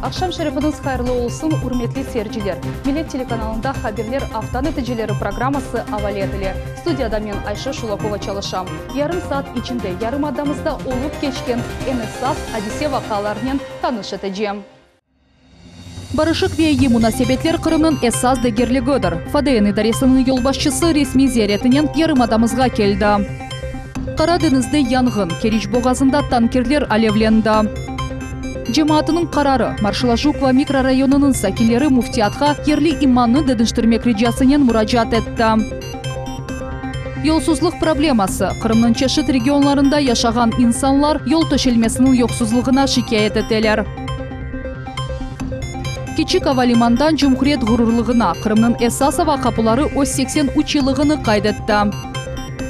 Akşam şerefiniz hayırlı olsun, urmetli seyirciler. Millet telekanalında haberler hafta neticeleri programması avali edili. Studiyada men Ayşe Şulakova çalışam. Yarım saat içinde yarım adamızda olup geçken en esas hadise vakalarının tanış edeceğim. Barışık ve iyi münasebetler Kırım'ın esas degirligidir. FDN idaresinin yolbaşçısı resmi ziyaretinin yarım adamızga keldi. Karadeniz'de yangın, Keriç Boğazı'nda tankerler alevlendi. Cemaatının kararı, Marşalaşukva mikrorayonunun sakinleri muftiyatga yerli imanını dedinştirmek ricasının müracaat etti. Yolsuzluk probleması, Kırım'ın çeşit regionlarında yaşayan insanlar yol töşelmesinin yoksuzluğuna şikayet ettiler. Küçük havalimandan Cumhuriyet gururluğuna Kırım'ın esas hava kapıları o 83 yıllığını kaydetti.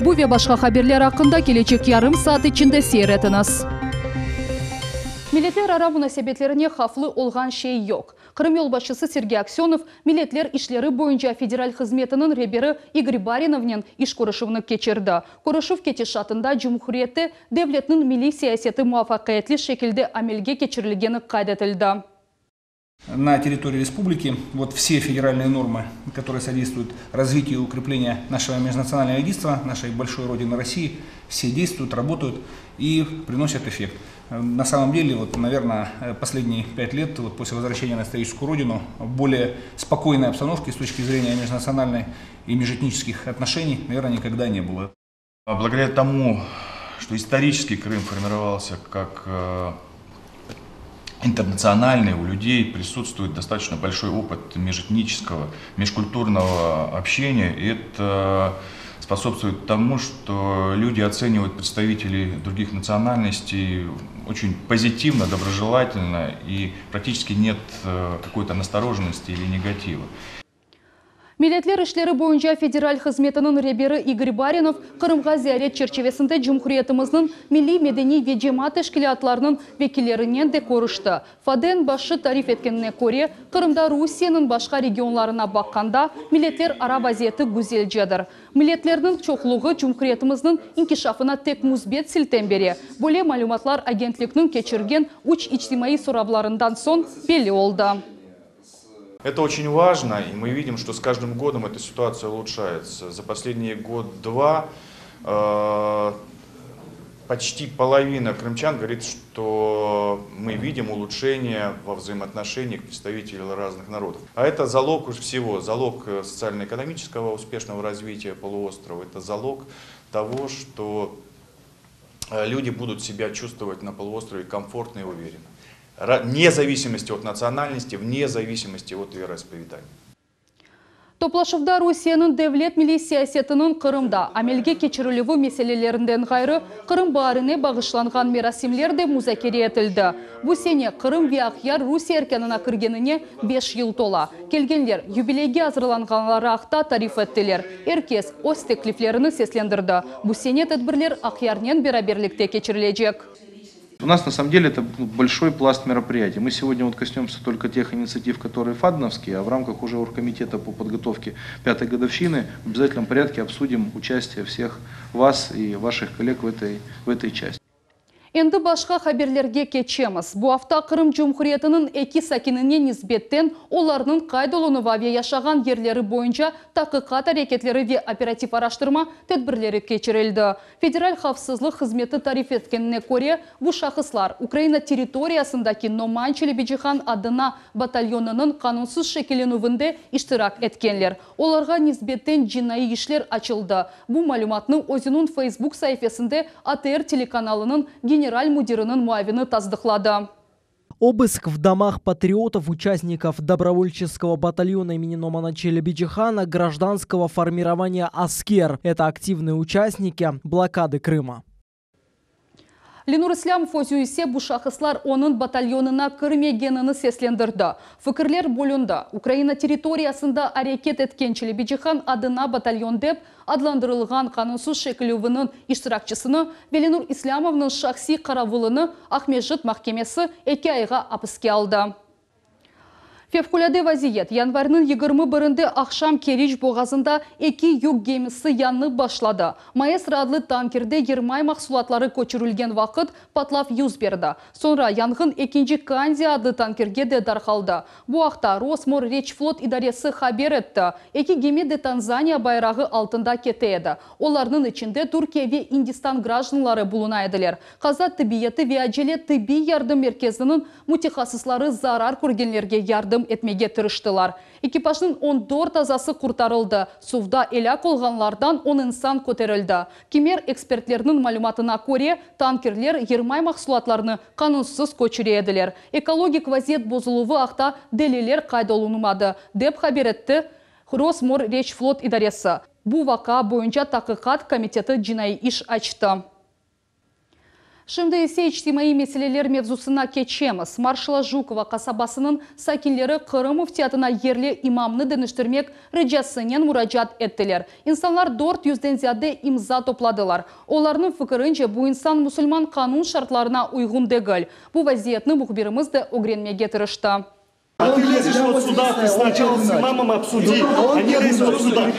Bu ve başka haberler hakkında gelecek yarım saat içinde seyretiniz. Milletler ara münasebetlerine haflı olgan şey yok. Kırım yolbaşçısı Sergey Aksyonov milletler işleri boyunca federal hizmetinin reberi Igor Barinov'nin iş koruşuvunu geçirdi. Koruşuv ketişatında Cumhuriyeti devletinin milli siyaseti muvaffakiyetli şekilde amelge geçirilgeni kaydetildi. На территории республики все федеральные нормы, которые содействуют развитию и укреплению нашего межнационального единства, нашей большой родины России, все действуют, работают и приносят эффект. На самом деле, наверное, последние 5 лет после возвращения на историческую родину более спокойной обстановки с точки зрения межнациональной и межэтнических отношений, наверное, никогда не было. Благодаря тому, что исторически Крым формировался как интернациональный, у людей присутствует достаточно большой опыт межэтнического, межкультурного общения, и это способствует тому, что люди оценивают представителей других национальностей очень позитивно, доброжелательно, и практически нет какой-то настороженности или негатива. Milletler işleri boyunca federal hizmetinin reberi Igor Barinov, Kırım'a ziyaret çerçevesinde Cumhuriyetimizin milli medeni ve cemaat teşkilatlarının vekillerinden de konuştu. FDN başı tarif etkenine göre, Kırım'da Rusya'nın başka regionlarına bakkanda milletler ara vaziyeti güzelcedir. Milletlerinin çokluğu Cumhuriyetimizin inkişafına tek müsbet silten beri. Böyle malumatlar agentlikinin geçirgen uç içtimai soravlarından son belli oldu. Это очень важно, и мы видим, что с каждым годом эта ситуация улучшается. За последние год-два почти половина крымчан говорит, что мы видим улучшение во взаимоотношениях представителей разных народов. А это залог всего, залог социально-экономического успешного развития полуострова, это залог того, что люди будут себя чувствовать на полуострове комфортно и уверенно. Вне зависимости от национальности, вне зависимости от вероисповедания. Toplaşıvda Rusya'nın devlet milli siyasetinin Kırım'da amelge geçirilüvü meselelerinden gayrı Kırım Baharı'na bağışlanған merasimler de müzakere etildi. Bu sene Kırım ve Akyar Rusya erkanına kirgenine 5 yıl tola. Kelgenler jubileyge hazırlanğanları akta tarif ettiler. Herkes öz tekliflerini seslendirdi. Bu sene tedbirler Akyar'nen beraberlikte geçirilecek. У нас на самом деле это большой пласт мероприятий. Мы сегодня коснемся только тех инициатив, которые фадновские, а в рамках уже оргкомитета по подготовке 5-й годовщины в обязательном порядке обсудим участие всех вас и ваших коллег в этой части. Endi başka haberlerge geçemiz. Bu hafta Kırım Cumhuriyeti'nin eki sakinine nisbetten onlarının kaydolunuva ve yaşayan yerleri boyunca tahkikat hareketleri ve operatif araştırma tedbirleri geçirildi. Federal Hafsızlık Hizmeti tarif etkenine göre bu şahıslar Ukrayna teritoriyasındaki Nomançeli Becihan adına batalyonunun kanunsuz şekillenuvinde iştirak etkenler. Onlarga nisbetten cinayi işler açıldı. Bu malumatını özünün Facebook sayfasında ATR telekanalının генераль мудирының муавины таздыклады. Обыск в домах патриотов, участников добровольческого батальона имени Номана Челебиджихана гражданского формирования «Аскер». Это активные участники блокады Крыма. Ленур Ислямов өзі ise bu şahıslar onun batalyonuna kirmegenini seslendirdi. Fikirler bölündü. Ukrayna teritoriyasında hareket etken Çelebijihan adına batalyon dep adlandırılgan kanunsuz şekiluvının iştirakçısını ve Ленур Islamov'ның şahsi karavulunu Ahmejit mahkemesi 2 ayga hapsga aldı. Февкуляде вазиет январның 21-нде ақшам Керич боғазында 2 юг гемисі янны башлады. Маэстро адлы танкерде ермай мақсулатлары көчірілген вақыт патлав юз берді. Sonra янгын 2-нче Канди адлы танкерге де дархалды. Бу вақта Росморречфлот идаресі хабер етті. 2 геме де Танзания байрағы алтында кетеді. Оларның içinde Түркия ве Индистан гражданлары булуна еділер. Қаза тибиеті ве acele тиби ярдым мерkezінің мутихасыслары зарар көргенлерге ярдым etmege tırıştılar. Ekipajның 14 azası kurtarıldı. Suvda elak olğanlardan 10 insan көтерілді. Кемер экспертlerinin malumatına göre tankerler yermay mahsulatlarını kanunsuz көчіреділер. Ekologik vaziyet bozuluğu aqta deliller kaydolunmadı, dep haber etti Rosmorrechflot idaresi. Bu vaka boyunca Tahqiqat komiteti jinayi iş açtı. Şimdi ise içtimai meseleler mevzusuna geçemiz. Marshalla Жукова kasabasının sakinleri Kırım müftiyatına yerli imamını dönüştürmek ricasının müracaat ettiler. İnsanlar 400'den ziyade imza topladılar. Onların fikrince bu insan Müslüman kanun şartlarına uygun değil. Bu vaziyetini muhbirimiz de öğrenmeye tırıştı. А ты лезешь вот сюда, ты сначала с имамом обсуди, а не лезь вот сюда.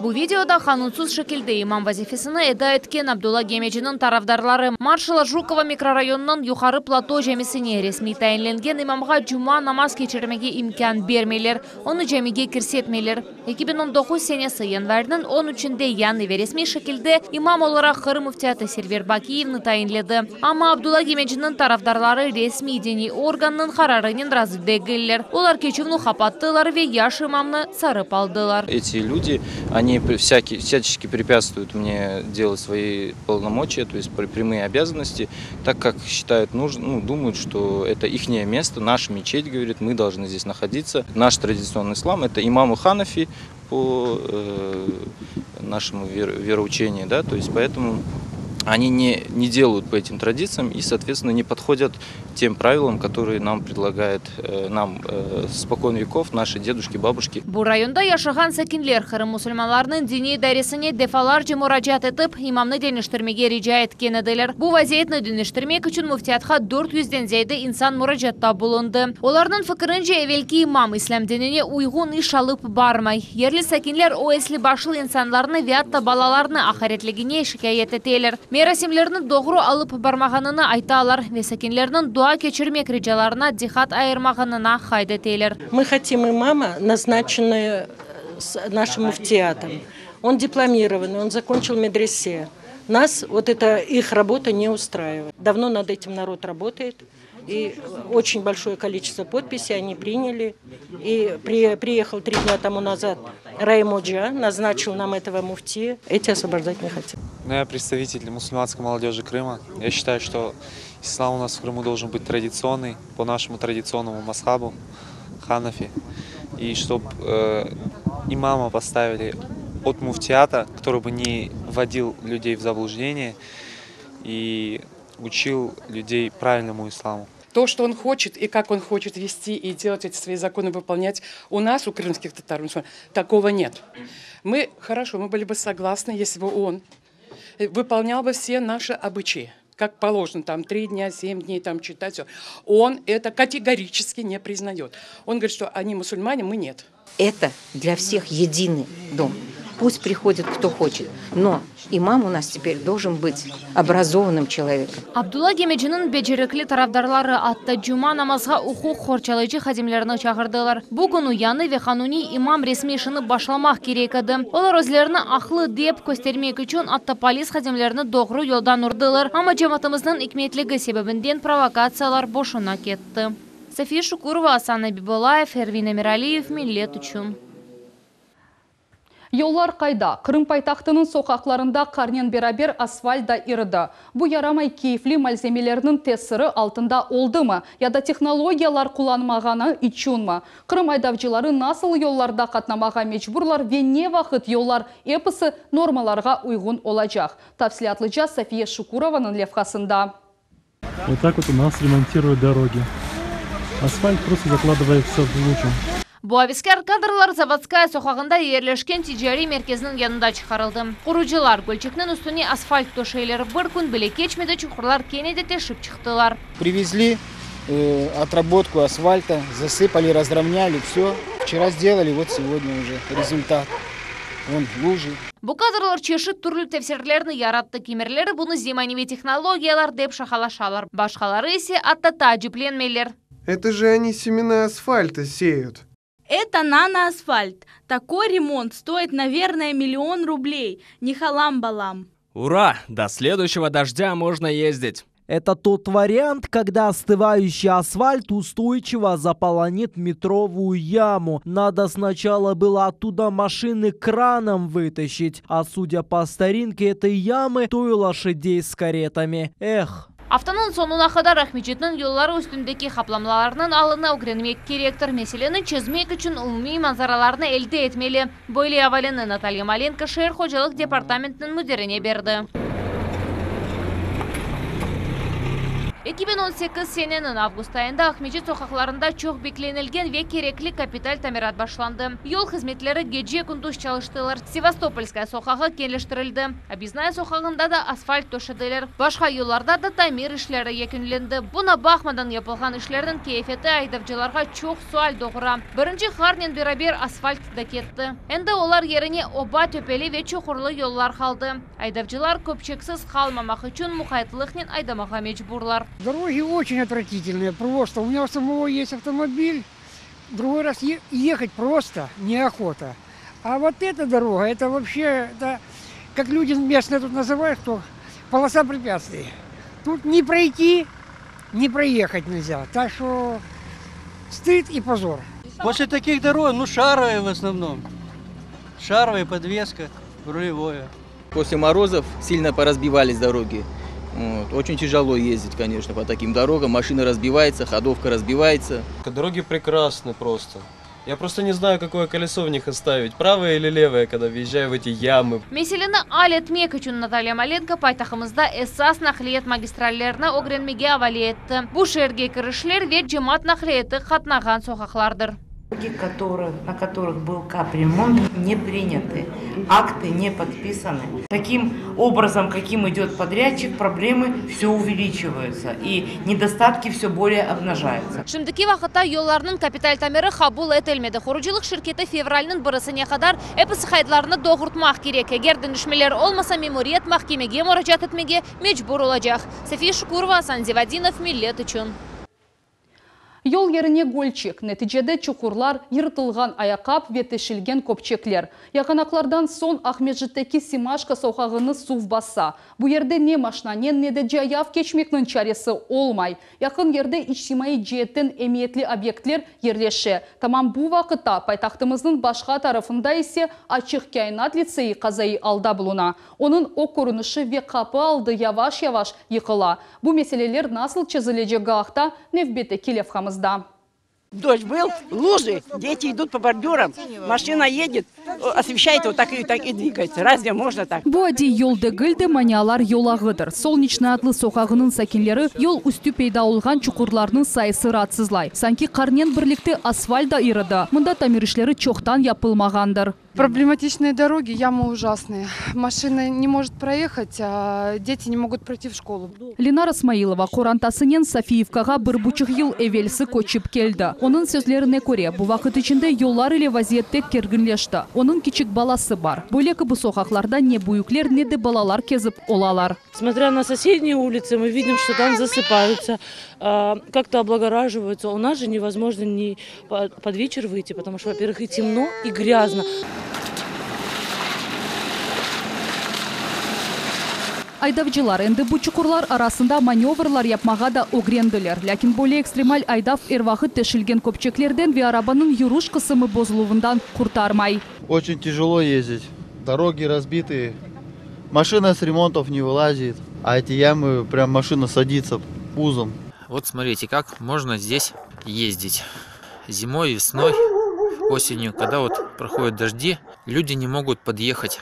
Bu videoda kanunsuz şekilde imam vazifesini eda etken Abdullah Gemeci'nin tarafdarları Marshalla Жукова mikrorayonunun yukarı plato cemisine resmi tayinlengen imamga cuma namaz geçirmege imkan vermeler, onu cemiye kirsetmeler. 2019 senesi yanvarının 13'ünde yanı ve resmi şekilde imam olarak Kırım müftiyatı Server Bakiyevni tayinledi. Ama Abdullah Gemeci'nin tarafdarları resmi dini organının kararının razı değiller. Олар кечевну хапаттылар ве яш имамны сарып алдылар. Эти люди, они всячески препятствуют мне делать свои полномочия, то есть прямые обязанности, так как считают нужным, думают, что это ихнее место, наша мечеть, говорит, мы должны здесь находиться. Наш традиционный ислам – это имамы Ханафи по нашему вероучению, да, то есть поэтому они не делают по этим традициям и, соответственно, не подходят тем правилам, которые нам предлагают спокон веков наши дедушки, бабушки. Bu rayonda yaşagan sakinler Kırım musulmanlarının dini dairesine defalarca müracaat edip imamını dönüştürmege rica etken ediler. Bu vaziyetini dönüştürmek için müftiyatga 400'den ziyade insan müracaatta bulundu. Onların fikrince evvelki imam İslam dinine uygun iş alıp barmay. Yerli sakinler o esli başlı insanlarını ve hatta balalarını ahiretligine şikayet eteler. Merasimlerini doğru alıp barmağanını aytalar ve sakinlerinin dua geçirmek ricalarına dikkat ayırmağanına haydeteler. Мы хотим имама, назначенного нашим муфтиатом. Он дипломированный, он закончил медресе. Нас вот эта их работа не устраивает. Давно над этим народ работает. И очень большое количество подписей они приняли. И приехал 3 дня тому назад Раймоджа, назначил нам этого муфтия. Эти освобождать не хотят. Я представитель мусульманской молодежи Крыма. Я считаю, что ислам у нас в Крыму должен быть традиционный, по нашему традиционному масхабу, ханафи. И чтобы имама поставили от муфтиата, который бы не вводил людей в заблуждение и учил людей правильному исламу. То, что он хочет и как он хочет вести и делать эти свои законы, выполнять, у нас, у крымских татар, такого нет. Мы были бы согласны, если бы он выполнял бы все наши обычаи, как положено, там 3 дня, 7 дней, там читать все. Он это категорически не признает. Он говорит, что они мусульмане, мы нет. Это для всех единый дом. Пусть приходит кто хочет, но имам у нас теперь должен быть образованным человеком. Abdullah Gemeci'nin becerikli tarafdarları hatta cuma namazga hukuk horçalayıcı hadimlerini çağırdılar. Bugün uyanı ve kanuni imam resmi işini başlamak gerekedi. Onlar özlerini aklı deyip göstermek için hatta polis hadimlerini doğru yoldan urdular. Ama cemaatimizin hikmetligi sebebinden provokatsiyalar boşuna ketdi. Safiye Şukurova, Hasan Abibulayev, Ervin Emiraliyev, Millet üçün. Yollar kayda. Kırım paytahtının sokaklarında karnen beraber asfalt da iridi. Bu yaramay keyifli malzemelerinin tesiri altında oldu mu? Ya da teknologiyalar kullanmağını için mi? Kırım aydavcıları nasıl yollarda katnamağa mecburlar ve ne vakit yollar episi normalarga uygun olacak? Tafsilatlıca Safiye Şukurova'nın levhasında. Вот так вот у нас ремонтируют дороги. Асфальт просто закладывается в лужу. Bu aviskar kadrlar Zavodskaya sokağında yerleşken ticari merkezinin yanında çıkarıldı. Kurucular gölçeknin üstüne asfalt döşeyleri bir gün bile geçmedi, çukurlar kenede teşip çıktılar. Привезли отработку асфальта, засыпали, разровняли, все. Вчера сделали, вот сегодня уже результат. Вон лужи. Bu kadırlar çeşit türlü tefsirlerini yarattı. Kimirleri bunu zemanevi технологиялар деп шахалашалар. Başkaları ise hatta taciplenmeler. Это же они семена асфальта сеют. Это наноасфальт. Такой ремонт стоит, наверное, 1 000 000 рублей. Не халам-балам. Ура! До следующего дождя можно ездить. Это тот вариант, когда остывающий асфальт устойчиво заполонит метровую яму. Надо сначала было оттуда машины краном вытащить, а судя по старинке этой ямы, то и лошадей с каретами. Эх! Haftanın sonuna kadar Ahmetçet'in yolları üstündeki kaplamalarının alını öğrenmek gerektir. Meseleni çözmek için umumi manzaralarını elde etmeli. Böyle havalini Natalya Malenko Şehir Hocalık Departamentinin müdürüne verdi. 2018 senenin avgust ayında Ahmetçet sokaklarında çok beklenilgen ve gerekli kapital tamirat başlandı. Yol hizmetleri gece gündüz çalıştılar. Sevastopolskaya sokağı genişletildi. Abiznaya sokağında da asfalt döşediler. Başka yollarda da tamir işleri yekünlendi. Buna bakmadan yapılan işlerin keyfiyeti aydavcılarga çok sual doğura. Birinci karnen beraber asfalt da ketti. Endi olar yerine oba töpeli ve çukurlu yollar kaldı. Aydavcılar köpçeksiz kalmamak için muhaytlıkla aydamağa mecburlar. Дороги очень отвратительные, просто. У меня у самого есть автомобиль, другой раз ехать просто неохота. А вот эта дорога, это вообще, это, как люди местные тут называют, что полоса препятствий. Тут не пройти, не проехать нельзя. Так что стыд и позор. После таких дорог, шаровые в основном. Шаровая подвеска, рулевое. После морозов сильно поразбивались дороги. Очень тяжело ездить, конечно, по таким дорогам. Машина разбивается, ходовка разбивается. Дороги прекрасны просто. Я просто не знаю, какое колесо в них оставить, правое или левое, когда въезжаю в эти ямы. Meseleni al etmek için Natalya Malenko paytaxtımızda esas nakliyat magistrallerini öğrenmege havale etti. Bu şehirge kirişler ve cemaat nakliyatı katnagan sokaklardır. На которых был капремонт, не приняты, акты не подписаны. Таким образом, каким идет подрядчик, проблемы все увеличиваются и недостатки все более обнажаются. Şimdiki vaqtda yollarının kapital tamiri qabul etilmedi. Quruculuk şirketi fevralning 1-sine kadar epis qaydlarını doğurtmaq gerek. Eğer dönüşmeler olmasa memuriyet mahkemege müracaat etmege mecbur olacak. Safiye Shukurova, Hasan Zivadinov, Millet için. Yol yerine gölçek, neticede çukurlar, yırtılgan ayakap ve teşilgen kopçekler. Yakınaklardan son Ahmetçet'teki Simaşka sokağını suv bassa. Bu yerde ne maşnanen ne de cayav geçmeknin çaresi olmay. Yakın yerde içtimai cihetten emniyetli obyektler yerleşe. Tamam bu vakitte paytaxtımızın başka tarafında ise Açık Kainat Liseyi kazayı alda buluna. Onun o korunuşu ve kapı aldı yavaş yavaş yıkıla. Bu meseleler nasıl çözülecek haqta nevbete kilevhamız. Дождь был, лужи, дети идут по бордюрам, машина едет, освещает вот так и двигается. Разве можно так? Bu adi yol degildi manyalar yolağıdır. Solnichna adlı sokağının sakinleri yol üstü peyda olgan çukurlarının sayısı rahatsızlay. Sanki karnen birlikte asfalt da ırıdı. Mında tamir işleri çoktan yapılmağandır. Проблематичные дороги, ямы ужасные. Машина не может проехать, а дети не могут пройти в школу. Ленар Исмаилова Қорантасынен Софиевкаға 1,5 yıl evvelsi koçup geldi. Onun sözlerine göre bu vakit içinde yollar ile vaziyette kerginleşti. Onun küçük balası var. Böyle bu sokaklarda ne büyükler ne de balalar kezip olalar. Смотря на соседние улицы, мы видим, что там засыпаются, как-то облагораживаются. У нас же невозможно ни под вечер выйти, потому что, во-первых, и темно, и грязно. Aydavcılar endi bu çukurlar arasında manevralar yapmağa da öğrendiler. Lakin böyle ekstremal aydav ervahı teşilgen kopçeklerden ve arabanın yürüyüş kısmı bozulduğundan kurtarmay. Очень тяжело ездить. Дороги разбитые. Машина с ремонтов не вылазит. А эти ямы, прям машина садится пузом. Вот смотрите, как можно здесь ездить. Зимой, весной, осенью, когда вот проходят дожди, люди не могут подъехать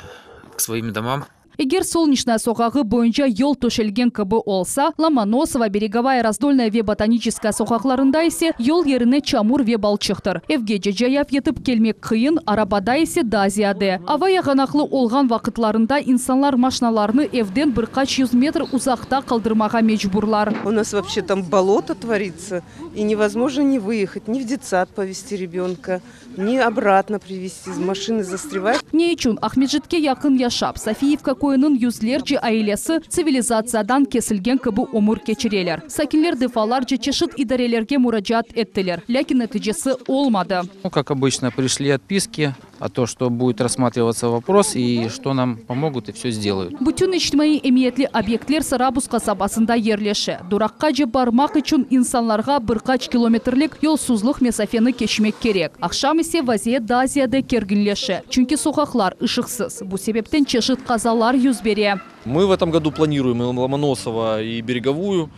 к своим домам. Эгер солнечная сохагы боюнча yol төшелген кыбы олса, Ломоносова, Береговая, Раздольная ве ботаническая сохакларында исе yol yerine чамур ве балчыктыр. Эвге жаяп етіп келмек кыйын, арабада исе да зияде. Авая ганақлы олған вақытларында инсанлар машиналарны эвден бірқач 100 метр узақта қалдырмаға мечбурлар. У нас вообще там болото творится, и невозможно не выехать, ни в детсад повезти ребенка, ни обратно привезти, машины застревают. Нейчун Ахмеджитке якын яшап, Софиевка койынын юзлерчи аилесі цивилизациядан кесілген кыбы омур кечерелер. Сакинлер дефаларчы чешит идарелерге мураджат еттелер, ләкин нәтижесі олмады. Как обычно, пришли отписки о том, что будет рассматриваться вопрос и что нам помогут и все сделают. Бүтін ичтимаи эмиетлі объектлер Сарабус касабасында ерлеші. Дураққа же бармақ үшін инсанларға бірқач километрлік yolsuzлық месафені кешмек керек. Ақшам есе вазия дазияда кергінлеші. Чүнки соқақлар ышықсыз. Бұл себептен чешит қазалар юзбере. Мы в этом году планируем и Ломоносова, и Береговую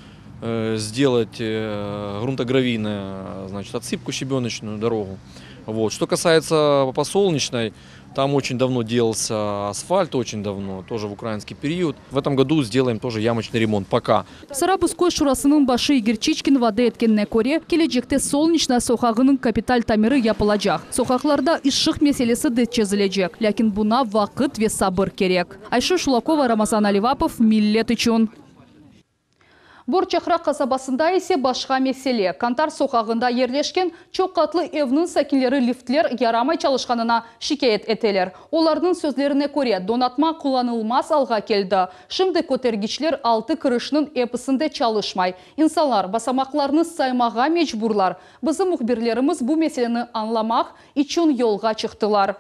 сделать грунтогравийную, значит, отсыпку, щебеночную дорогу. Вот. Что касается по Солнечной, там очень давно делался асфальт, очень давно, тоже в украинский период. В этом году сделаем тоже ямочный ремонт, пока. Сарабуской шурасының башы Игорь Чичкин вады еткеніне көре, келечекте Солнечная соқағының капиталь тамиры япылажақ. Соқақларда ишшық меселесі детчезілежек, ләкин буна вақыт ве сабыр керек. Айша Шулакова, Рамазан Аливапов, Миллет үшін. Борчахра қасабасында есе башқа меселе. Кантар соқағында ерлешкен чоқ қатлы евнің сәкінлері лифтлер ярамай чалышқанына шикает етелер. Олардың сөзлеріне көре донатма құланылмас алға келді. Шымды көтергічлер 6 кірішінің эпісінде чалышмай. Инсанлар басамақларны саймаға мечбурлар. Бізі мұхберлеріміз бұл меселені анламақ için yolға чықтылар.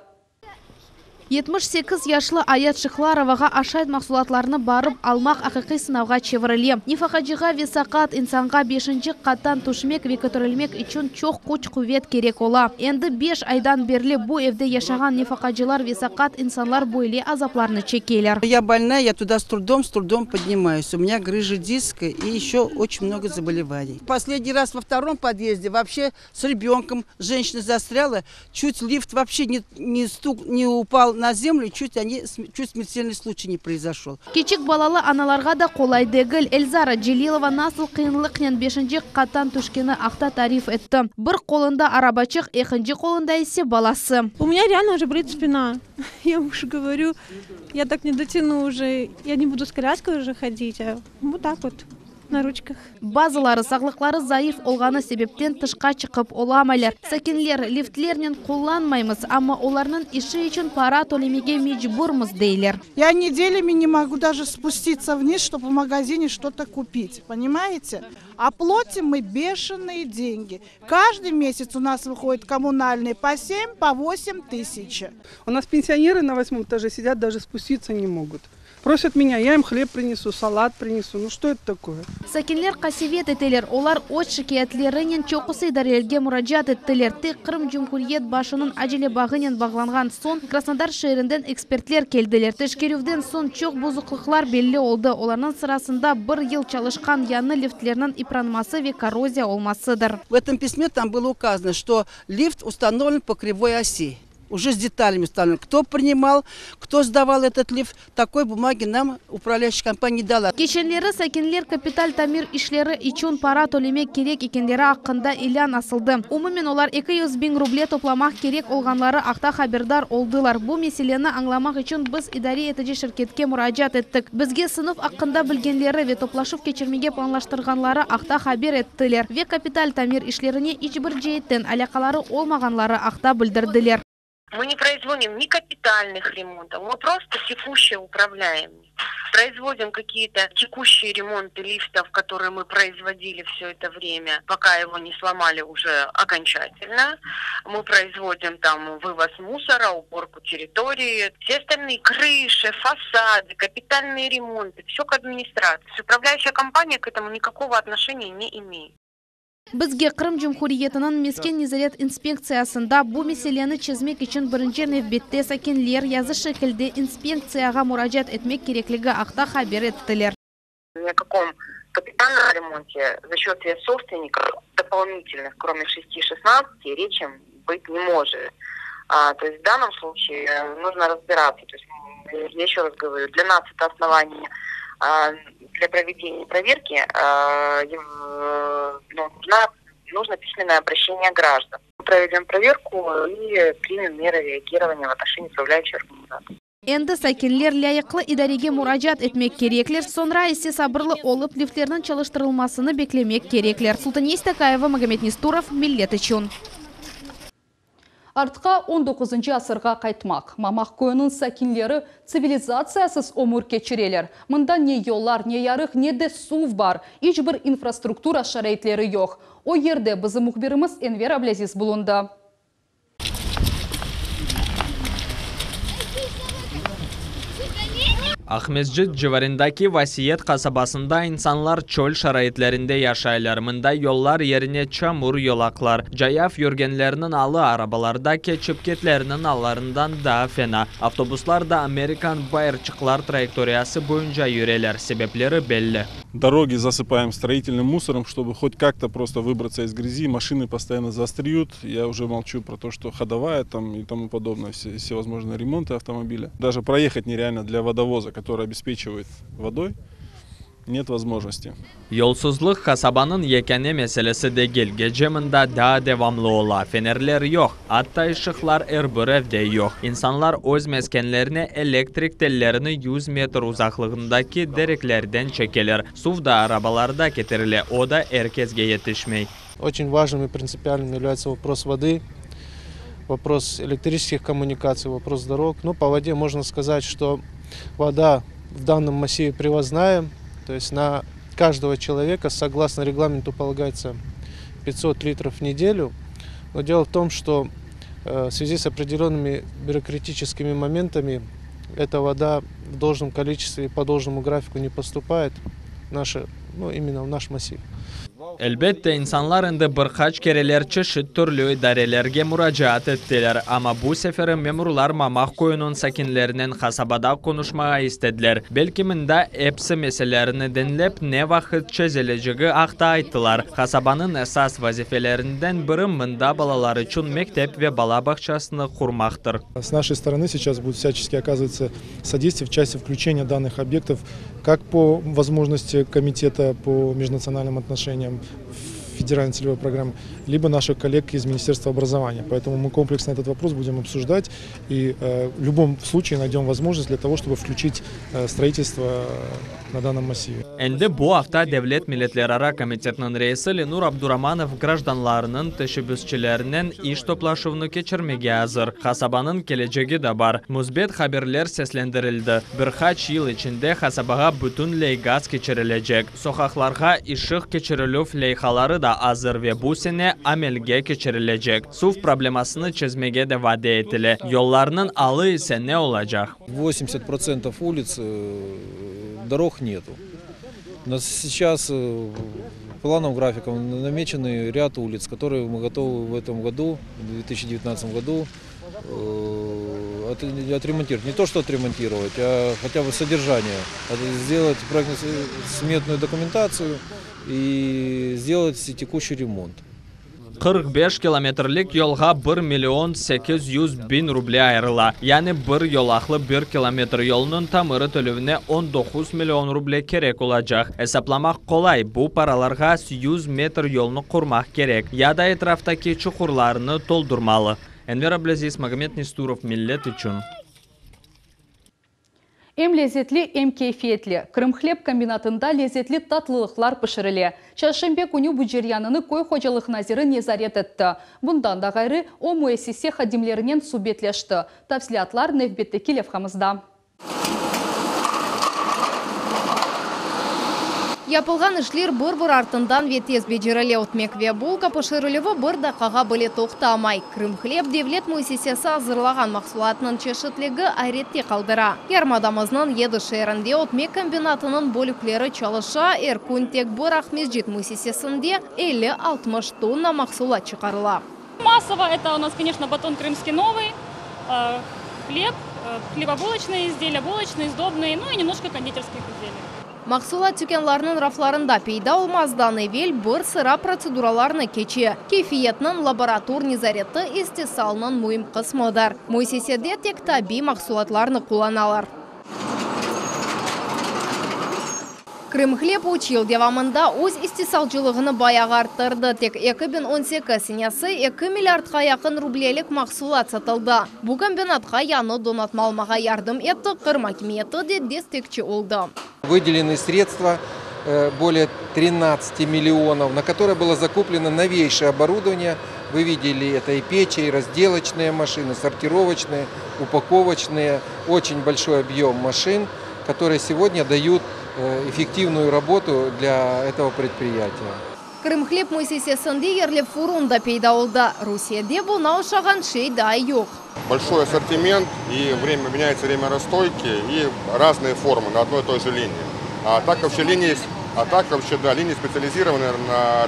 78 яшлы Аят Шихлароваға ашайт мақсулатларны барып алмақ ақиқи сынауға чевіріле. Нефақаджыға весақат инсанға 5-ші қаттан түшмек векотөрілмек үшін чоқ күч құвет керек ола. Енді 5 айдан берлі бұл евде яшаған нефақаджылар весақат инсанлар бойле азапларны чекелер. Я больная, я туда с трудом поднимаюсь. У меня грыжа диска и еще очень много заболеваний. Последний раз во 2-м подъезде вообще с ребенком женщина застряла, чуть лифт вообще не упал на землю, чуть смертельный случай не произошел. Кичик балалы аналарға да қолай дегіл. Эльзара Джилилова насыл қиынлықнен 5-ші қаттан түшкені ақта тариф етті. Бір қолында арабачық, екінші қолында есе баласы. У меня реально уже болит спина. Я уже говорю, я так не дотяну уже. Я не буду с коляской уже ходить, а вот так вот. На ручках. Базылары сағлықлары заиф олғаны себептен тышқа чықып оламайлар. Сәкенлер лифтлернен қолланмаймыз, амма оларның іші үшін пара төлемеге мечбурмыз дейлер. Я неделями не могу даже спуститься вниз, чтобы в магазине что-то купить. Понимаете? А платим мы бешеные деньги. Каждый месяц у нас выходит коммунальные по 7, по 8 тысяч. У нас пенсионеры на 8-м этаже сидят, даже спуститься не могут. Просят меня, я им хлеб принесу, салат принесу. Ну что это такое? Сәкенлер қасивет етелер. Олар от шикаятлерінен чоқысы идарелерге мұраджат еттілер. Тек Қырым Жүмхуриет башының әжеле бағынен бағланған сон Краснодар шерінден экспертлер келділер. Тешкерювден сон чоқ бұзықлықлар белі олды. Оларның сырасында 1 ел чалышқан яны лифтлерінің ипранмасы ве коррозия олмасыдыр. В этом письме там было указано, что лифт установлен по кривой оси. Уже с деталями установлено. Кто принимал, кто сдавал этот лифт, такой бумаги нам управляющая компания не дала. Кешенлері сәкенлер капиталь тамир ишлері için пара төлемек керек екендері ақында илян асылды. Умумен олар 200.000 рубле топламақ керек олғанлары ақта хабердар олдылар. Бұл меселені аңламақ үшін біз идари етіде шіркетке мұраджат еттік. Бізге сынып ақында білгенлері ве топлашып кечірмеге планлаштырғанлары ақта хабер еттілер. Ве капиталь тамир ишлеріне ичбір жейттен алақалары олмағанлары ақта білдірділер. Мы не производим ни капитальных ремонтов, мы просто текуще управляем. Производим какие-то текущие ремонты лифтов, которые мы производили все это время, пока его не сломали уже окончательно. Мы производим там вывоз мусора, уборку территории, все остальные крыши, фасады, капитальные ремонты, все к администрации. Управляющая компания к этому никакого отношения не имеет. Бізге Қырым Жүмхуриетінің мескен незарет инспекциясында бұл меселені чезмек үшін бірінші невбетте сәкенлер язы шекілде инспекцияға мұраджат етмек кереклігі ақта хабер еттілер. Ни о каком капитальном ремонте за счет собственников дополнительных, кроме 6-16, речи быть не может. То есть в данном случае нужно разбираться. То есть я еще раз говорю, для нас это основание для проведения проверки, нужно письменное обращение граждан. Мы проведем проверку и примем меры реагирования в отношении управляющей организации. Энді сәкенлер лайықлы идареге мұражат етмек кереклер, сонра есе сабырлы олып лифтлерінің çalıştırılmasını беклемек кереклер. Султанес Такаева, Магомед Нестуров, Миллет үшін. Артқа 19 асырға қайтмақ. Мамақ көйінің сәкенлері цивилизациясыз омыр кечірелер. Мұнда не yollar, не ярық, не де сув бар. Еш бір инфраструктура шарайтлері жоқ. О ерде бізі мұхберіміз Энвер Аблязиз бұлынды. Ахмезджит Дживариндаки Васиет қасабасында инсанлар чөл шарайтлерінде яшайлар. Мында yollar yerine çamur yolaklar. Jayaf yörgenlerinin alı arabalarda keçip ketlerinin allarından daha fena. Avtobuslar da Amerikan bayırçıklar trajektoriyası boyunca yürüyorlar. Sebepleri belli. Дороги засыпаем строительным мусором, чтобы хоть как-то просто выбраться из грязи. Машины постоянно заостреют. Я уже молчу про то, что ходовая там и тому подобное, всевозможные ремонты автомобиля. Даже проехать нереально для водовоза, который обеспечивает водой, нет возможности. Yolsuzluk kasabanın yekene meselesi değil. Gece mında daha devamlı ola. Fenerler yok. Hatta ışıklar erbürevde yok. İnsanlar öz meskenlerine elektrik tellerini 100 metre uzaklığındaki dereklerden çekilir. Suvda arabalarda getirilir. O da herkesge yetişmey. Очень важным и принципиальным является вопрос воды, вопрос электрических коммуникаций, вопрос дорог. Ну, по воде можно сказать, что вода в данном массиве привозная. То есть на каждого человека, согласно регламенту, полагается 500 литров в неделю. Но дело в том, что в связи с определенными бюрократическими моментами эта вода в должном количестве и по должному графику не поступает именно в наш массив. Elbette insanlar indi birkaç kereler çeşit türlü idarelerge müracaat ettiler. Ama bu sefer memurlar Mamak koyunun sakinlerinin kasabada konuşmaya istediler. Belki minde hepsi meselelerini dinlep ne vakit çözüleceği akta ayttılar. Kasabanın esas vazifelerinden biri mında balalar için mektep ve bala bahçesini kurmaktır. С нашей стороны сейчас будет всячески оказываться содействие в части включения данных объектов как по возможности комитета по межнациональным отношениям федеральной целевой программы, либо наших коллег из Министерства образования. Поэтому мы комплексно этот вопрос будем обсуждать и в любом случае найдем возможность для того, чтобы включить строительство на данном массиве. Endi bu hafta Devlet Milletlerara Komitetinin reisi Lenur Abduramanov graždanlarının teşebbüsçilerinin iş toplaşıvını geçirmege hazır. Kasabanın geleceği de var. Müsbet haberler seslendirildi. Birkaç yıl içinde kasabaga bütünley gaz geçirilecek. Sokaklarga ışık geçiriluf leyhaları da hazır ve bu sene amelge geçirilecek. Suv problemasını çözmege de vade etili. Yollarının alı ise ne olacak? 80% улиц дорог нету. У нас сейчас плановым графиком намечены ряд улиц, которые мы готовы в этом году, в 2019 году, отремонтировать. Не то, что отремонтировать, а хотя бы содержание. Сделать проектно-сметную документацию и сделать текущий ремонт. 45 kilometrlik yolga 1.800.000 ruble ayrıla. Yani bir yolaklı 1 kilometr yolunun tamırı tölüvüne 19 milyon ruble gerek olacak. Hesaplamak kolay. Bu paralarga 100 metr yolunu kurmak gerek. Ya da etraftaki çukurlarını doldurmalı. Enver Ablazis, Магомед Нестуров, Millet için. Em lezzetli, em keyfiyetli. Krımxleb kombinatında lezzetli tatlılıklar pişirildi. Çarşembe günü bu ceryanını koy hocalık naziri nezaret etti. Bundan da gayrı o müessese xadimlerinden subetleşti. Tafsilatlar nevbetteki levhamızda. Yapılgan işler bir артындан ветез бежереле отмек ве булка пошырылевы бір дақаға біле тоқтамай. Крымхлеб девлет müessesesi hazırlagan mahsulatının çeşitligi ayretте қалдыра. Ярмадамызның еді шерінде отмек комбинатының бөліклері çalışa erkun tek bir Ахмезджит müessesesinde 50-60 тонна mahsulat çıkarıla. Массово это у нас, конечно, батон крымский новый, хлеб, хлебобулочные изделия, булочные, сдобные, ну и немножко кондитерских изделий. Mahsulat tükenlarının raflarında peyda olmazdan evvel bir sıra процедураларны keçi. Keyfiyetinin laborator nezareti istisalının mühim kısmıdır. Müessesede tek tabi mahsulatlarını kullanalar. Крымхлеб учил девамында өз истисалчылығыны баяғарттырды. Тек 2018 сенесі 2 миллиардқа якын рублелік мақсулат сатылды. Бұл комбинатқа яны донатмалмаға ярдым етті, Крым акиметі де дестекчі олды. Выделены средства более 13 миллионов, на которые было закуплено новейшее оборудование. Вы видели, это и печи, и разделочные машины, сортировочные, упаковочные. Очень большой объем машин, которые сегодня дают эффективную работу для этого предприятия. Крымхлеб мөсесесінде ерлеп фурунда пейда олды. Русияде бұл наушаған шей да yok. Большой ассортимент, и меняется время расстойки, и разные формы на одной и той же линии. А так вообще линии специализированные,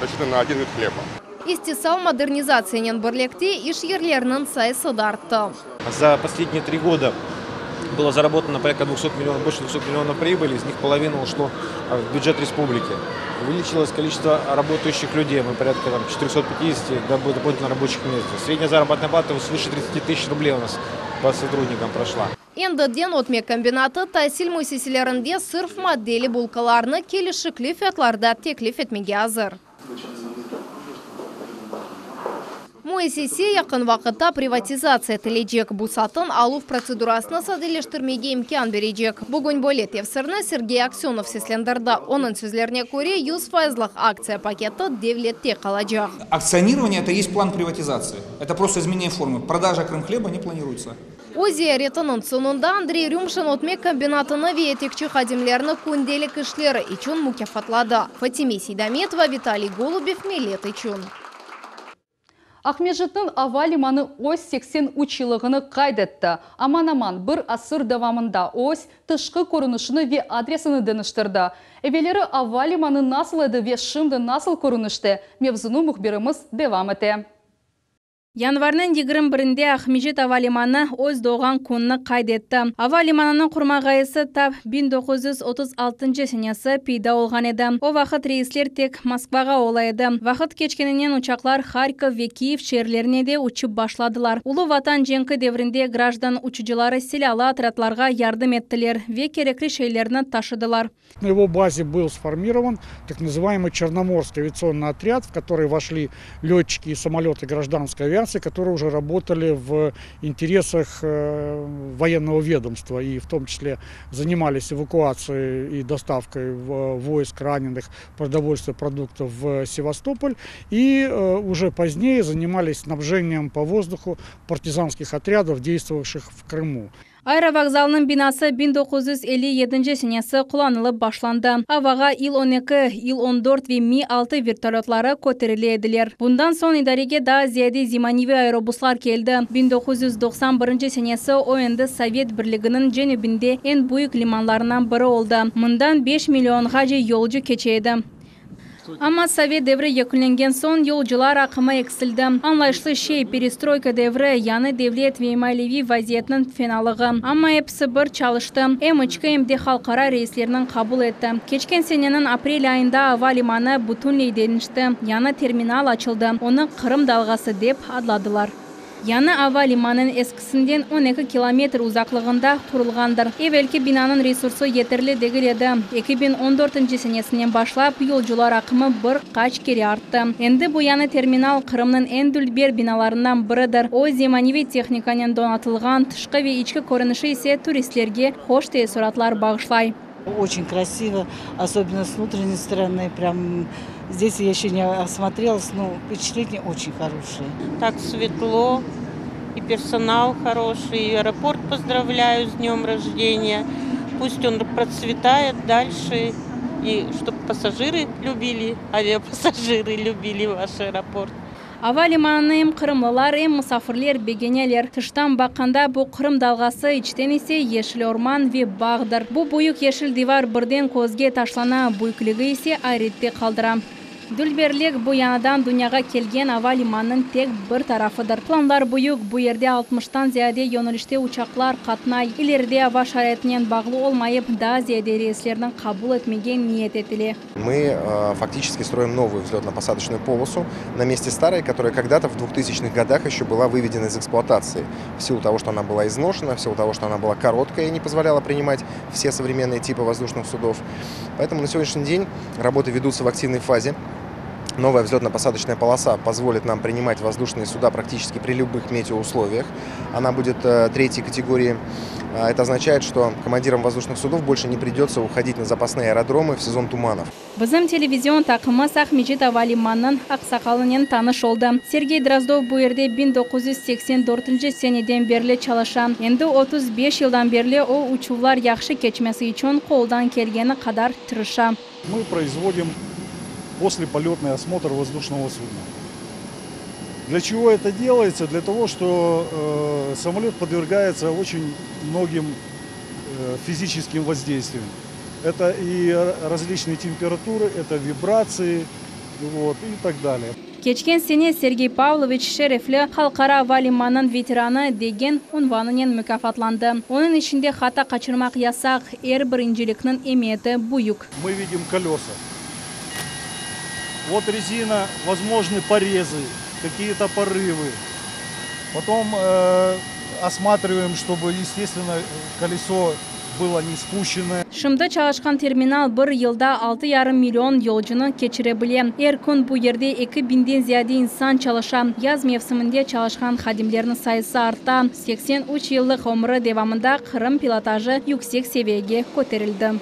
рассчитаны на один вид хлеба. Истисал модернизациянен бірлікте иш ерлерінің сайысы дартты. За последние 3 года было заработано порядка 200 миллионов, больше 200 миллионов прибыли, из них половина ушло в бюджет республики. Увеличилось количество работающих людей, мы порядка 450 дополнительно рабочих мест. Средняя заработная плата свыше 30 тысяч рублей у нас по сотрудникам прошла. Енді ден отмек комбинаты тәсіл мөсеселерінде сырф модели булкаларны келішіклі фиятларда теклиф етмеге азыр. Мөсесе якын вақытта приватизация тілейджек бұсатын алу процедурасына сәделештірмеге имкан бережек. Бүгін бөлет евсірні Сергей Аксенов сеслендірді. Оның сөзлеріне көре 100% акция пакеті девлетте қалажақ. Акционирование – это есть план приватизации. Это просто изменение формы. Продажа Крымхлеба не планируется. Өзия ретінің сонында Андрей Рюмшин отмек комбинатыны виетекчі қадимлеріні күнделік ішлері için мукафатлады. Фатиме Сейдаметова, Виталий Голубев, Милет için. Ахмежеттің ава лиманы ось 80 училығыны қайдетті. Аман-аман бір асыр давамында ось тышқы көрінішіні ве адресіні дыныштырды. Эвелері ава лиманы насыл еді ве шымды насыл көрінішті. Мевзуну мұхберіміз девам еті. Январның 21-де Ахмежет авалиманы өз доған күнні қайдетті. Авалиманының құрмағайысы тап 1936 сенесі пейда олған еді. О вақыт рейслер тек Москваға олайды. Вақыт кечкенінен учаклар Харьков ве Киев шерлеріне де учып башладылар. Улы ватан женкі деврінде граждан учучылары селялы отрядларға ярдым еттілер. Ве керекли шейлеріні ташыдылар. На его базе был сформирован так называемый Черноморский авиационный отряд, в который вошли летчики и самолеты гражданской авиации, которые уже работали в интересах военного ведомства и в том числе занимались эвакуацией и доставкой войск, раненых, продовольствия, продуктов в Севастополь и уже позднее занимались снабжением по воздуху партизанских отрядов, действовавших в Крыму. Аэровокзалының бинасы 1957 сенесі құланылып башланды. Аваға Ил-12, Ил-14 ве Ми-6 вертолетлары көтерілі еділер. Бұндан сон идареге да зияде зиманеви аэробуслар келді. 1991 сенесі ойынды Совет бірлігінің женебінде ең бұйық лиманларынан бірі олды. Мұндан 5 миллионға же yolcu keçеді. Ama Sovet devri yakınlengen son yolcular akımı eksildi. Anlayışlı şey perestroyka devri yani devlet ve maliyevi vaziyetinin fenalığı. Ama hepsi bir çalıştı. Hem içki hem de halkara reislerinin kabul etti. Geçken senenin aprel ayında havalimanı bütünlüğü denişti. Yani terminal açıldı. Onu Kırım dalgası dep adladılar. Yani havalimanının eskisinden 12 kilometre uzaklığında kurulgandır. Evvelki binanın resursu yeterli değil edi. 2014 senesinden başlap yolcular akımı bir kaç kere arttı. Endi bu yani terminal Kırım'ın en dülber binalarından biridir. O zemanevi texnikanın donatılgan tışkı ve içki görünüşü ise turistlerge hoş teessüratlar bağışlay. Очень красиво, особенно с внутренней стороны. Прям здесь я еще не осмотрелась, но впечатление очень хорошее. Так светло, и персонал хороший, и аэропорт поздравляю с днем рождения. Пусть он процветает дальше, и чтобы пассажиры любили, авиапассажиры любили ваш аэропорт. Havalimanını hem Kırımlılar hem misafirler beğeniler. Tıştan bakanda bu Kırım dalgası içten ise yeşil orman ve bağdır. Bu büyük yeşil divar birden kozge taşlana büyüklüğü ise ayrıtte kaldıra. Дүлберлек bu yanadan dunyaga kelgen hava limanının tek bir tarafıdır. Planlar buyuk, bu yerde 60'tan ziyade yönelişte uçaklar katnay. İleride hava şartıyla bağlı olmayıp daha ziyade reyslerden kabul etmeye niyet etili. Мы фактически строим новую взлетно-посадочную полосу на месте старой, которая когда-то в 2000-х годах еще была выведена из эксплуатации. В силу того, что она была изношена, в силу того, что она была короткая и не позволяла принимать все современные типы воздушных судов. Поэтому на сегодняшний день работы ведутся в активной фазе. Новая взлетно-посадочная полоса позволит нам принимать воздушные суда практически при любых метеоусловиях. Она будет третьей категории. Это означает, что командирам воздушных судов больше не придется уходить на запасные аэродромы в сезон туманов. Bizim televizyon takımı Sahmecit Havalimanı'nın aksakalının tanış oldu. Sergey Drazdov bu yerde 1984 seneden beri çalışan. Endi 35 yıldan beri o uçuvlar yaxşı geçmesi için koldan kelgeni kadar tırışa. Мы производим послеполетный осмотр воздушного судна. Для чего это делается? Для того, что самолет подвергается очень многим физическим воздействиям. Это и различные температуры, это вибрации, и так далее. Geçken sene Sergey Pavlovich şerefli Halkara Havalimanı'nın veteranı degen unvanıyla mükafatlandı. Onun içinde hata kaçırmak yasak, birincilikinin emniyeti büyük. Мы видим колеса. Вот резина, возможны порезы, какие-то порывы. Потом осматриваем, чтобы, естественно, колесо было не спущено. Şimdi çalışkan terminal bir yılda 6,5 milyon yolcunu geçirebilen. Gün bu yerde 2000'den ziyade insan çalışan. Yaz mevsiminde çalışkan xadimlerin sayısı arttı. 83 yıllık ömrü devamında Kırım pilotajı yüksek seviyeye ko'tarildi.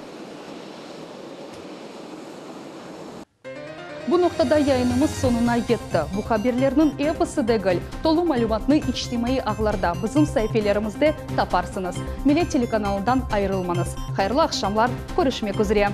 Bu noktada yayınımız sonuna yetti. Bu haberlerinin episi degil. Tolu malumatını ictimai ağlarda bizim sayfelerimizde taparsınız. Millet telekanalından ayrılmanız. Hayırlı akşamlar, görüşmek üzere.